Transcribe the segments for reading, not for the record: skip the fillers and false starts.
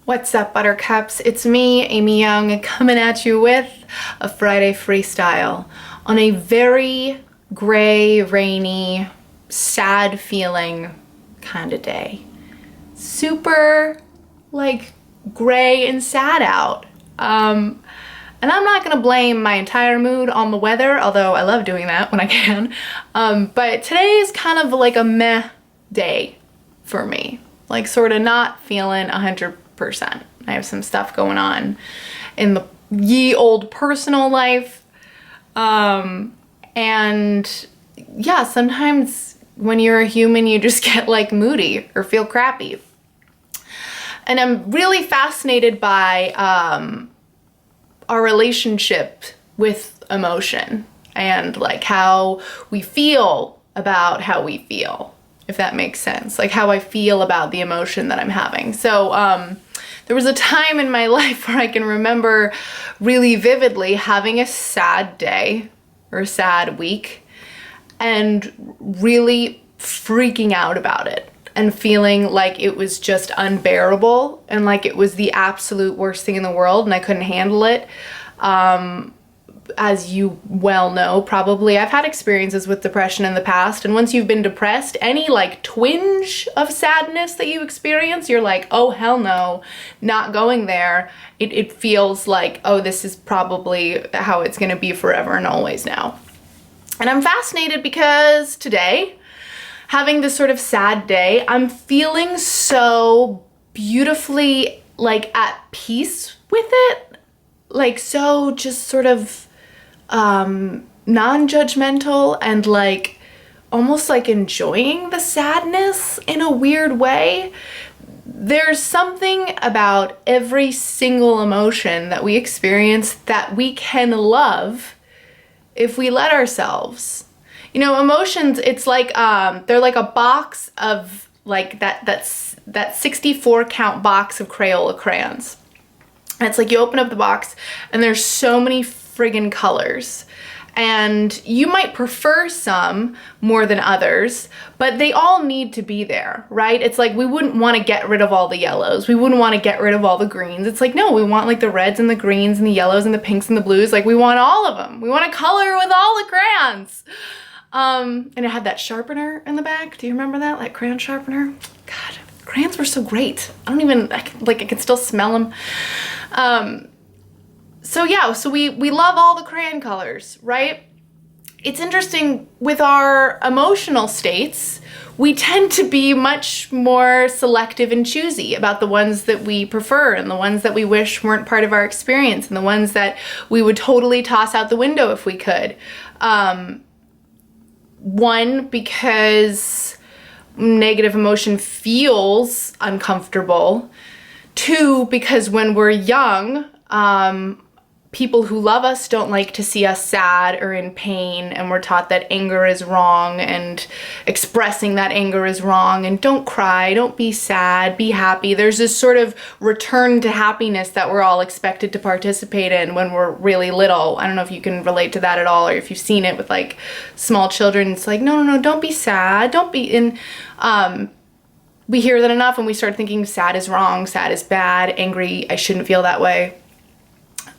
What's up, Buttercups? It's me, Amy Young, coming at you with a Friday freestyle on a very gray, rainy, sad feeling kind of day. Super, gray and sad out. And I'm not gonna blame my entire mood on the weather, although I love doing that when I can. But today is kind of like a meh day for me. Sort of not feeling 100%. I have some stuff going on in the ye old personal life. And yeah, sometimes when you're a human, you just get moody or feel crappy. And I'm really fascinated by our relationship with emotion and how we feel about how we feel, if that makes sense. How I feel about the emotion that I'm having. So there was a time in my life where I can remember really vividly having a sad day or a sad week and really freaking out about it and feeling like it was just unbearable and like it was the absolute worst thing in the world and I couldn't handle it. As you well know, probably, I've had experiences with depression in the past, and once you've been depressed, any twinge of sadness that you experience, you're like, oh hell no, not going there. It feels like, oh, this is probably how it's gonna be forever and always now. And I'm fascinated because today, having this sort of sad day, I'm feeling so beautifully at peace with it. So just sort of non-judgmental and almost enjoying the sadness in a weird way. There's something about every single emotion that we experience that we can love if we let ourselves. You know, emotions, it's they're like a box of that 64 count box of Crayola crayons. And it's you open up the box and there's so many friggin' colors. And you might prefer some more than others, but they all need to be there, right? It's we wouldn't want to get rid of all the yellows. We wouldn't want to get rid of all the greens. It's no, we want the reds and the greens and the yellows and the pinks and the blues. We want all of them. We want to color with all the crayons. And it had that sharpener in the back. Do you remember that crayon sharpener? God, crayons were so great. I can still smell them. So yeah, so we love all the crayon colors, right? It's interesting with our emotional states, we tend to be much more selective and choosy about the ones that we prefer and the ones that we wish weren't part of our experience and the ones that we would totally toss out the window if we could. One, because negative emotion feels uncomfortable. Two, because when we're young, people who love us don't like to see us sad or in pain, and we're taught that anger is wrong and expressing that anger is wrong, and don't cry, don't be sad, be happy. There's this sort of return to happiness that we're all expected to participate in when we're really little. I don't know if you can relate to that at all, or if you've seen it with small children. It's no, don't be sad, don't be in, we hear that enough and we start thinking sad is wrong, sad is bad, angry, I shouldn't feel that way.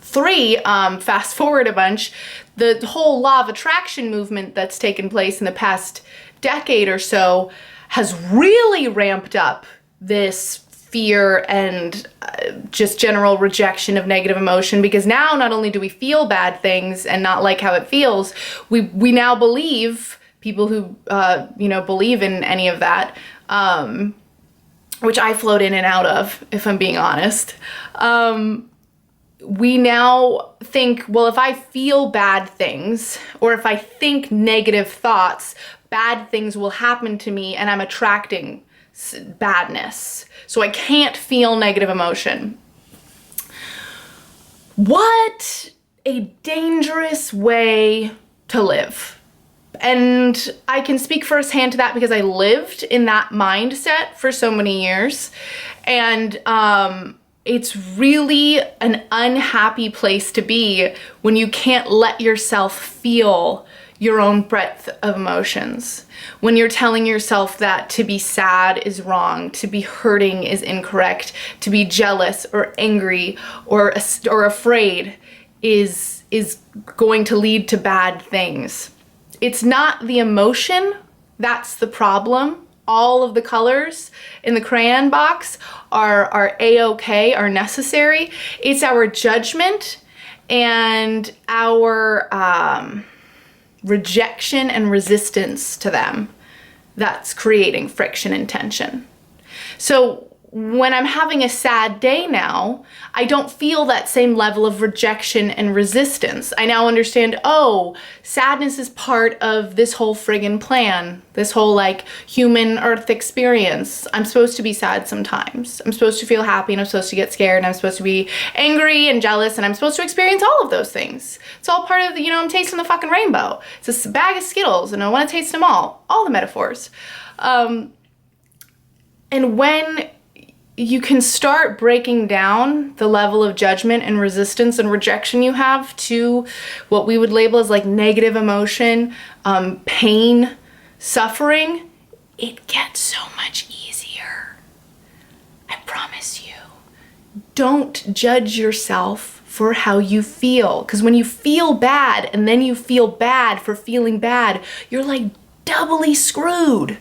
Three, fast forward a bunch, the whole law of attraction movement that's taken place in the past decade or so has really ramped up this fear and just general rejection of negative emotion, because now not only do we feel bad things and not like how it feels, we now believe, people who believe in any of that, which I float in and out of, if I'm being honest, we now think, well, if I feel bad things, or if I think negative thoughts, bad things will happen to me and I'm attracting badness. So I can't feel negative emotion. What a dangerous way to live. And I can speak firsthand to that because I lived in that mindset for so many years. And it's really an unhappy place to be when you can't let yourself feel your own breadth of emotions. When you're telling yourself that to be sad is wrong, to be hurting is incorrect, to be jealous or angry or afraid is going to lead to bad things. It's not the emotion that's the problem. All of the colors in the crayon box are A-okay, are necessary. It's our judgment and our rejection and resistance to them that's creating friction and tension. So when I'm having a sad day now, I don't feel that same level of rejection and resistance. I now understand, oh, sadness is part of this whole friggin' plan, this whole like human earth experience. I'm supposed to be sad sometimes. I'm supposed to feel happy and I'm supposed to get scared and I'm supposed to be angry and jealous and I'm supposed to experience all of those things. It's all part of the, I'm tasting the fucking rainbow. It's a bag of Skittles and I want to taste them all the metaphors. And when you can start breaking down the level of judgment and resistance and rejection you have to what we would label as like negative emotion, pain, suffering, it gets so much easier. I promise you. Don't judge yourself for how you feel, because when you feel bad and then you feel bad for feeling bad, you're like doubly screwed.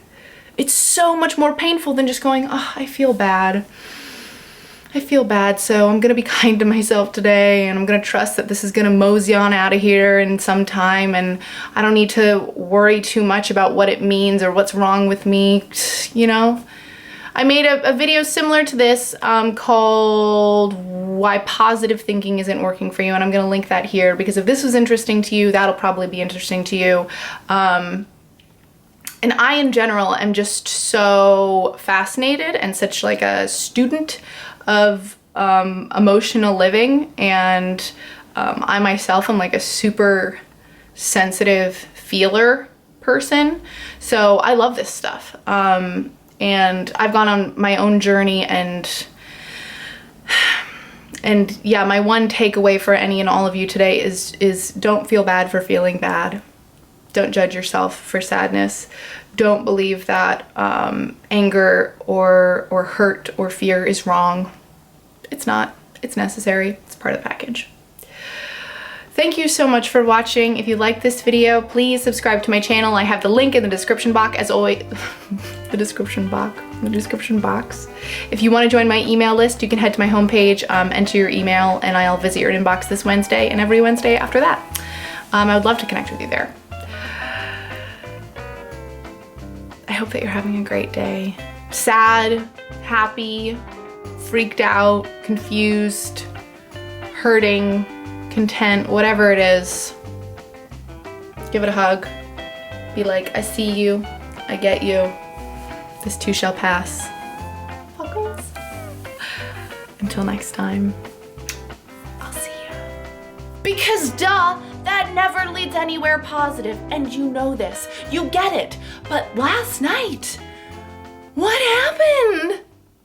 It's so much more painful than just going, oh, I feel bad. I feel bad, so I'm gonna be kind to myself today and I'm gonna trust that this is gonna mosey on out of here in some time and I don't need to worry too much about what it means or what's wrong with me, I made a video similar to this called Why Positive Thinking Isn't Working for You, and I'm gonna link that here because if this was interesting to you, that'll probably be interesting to you. And I, in general, am just so fascinated and such like a student of emotional living. And I myself am like a super sensitive feeler person. So I love this stuff. And I've gone on my own journey and yeah, my one takeaway for any and all of you today is don't feel bad for feeling bad. Don't judge yourself for sadness. Don't believe that anger or hurt or fear is wrong. It's not. It's necessary. It's part of the package. Thank you so much for watching. If you liked this video, please subscribe to my channel. I have the link in the description box as always. the description box. If you want to join my email list, you can head to my homepage, enter your email, and I'll visit your inbox this Wednesday and every Wednesday after that. I would love to connect with you there. I hope that you're having a great day. Sad, happy, freaked out, confused, hurting, content, whatever it is. Give it a hug. Be like, I see you, I get you. This too shall pass. Fuckles. Until next time, I'll see you. Because duh, that never leads anywhere positive, and you know this. You get it. But last night, what happened?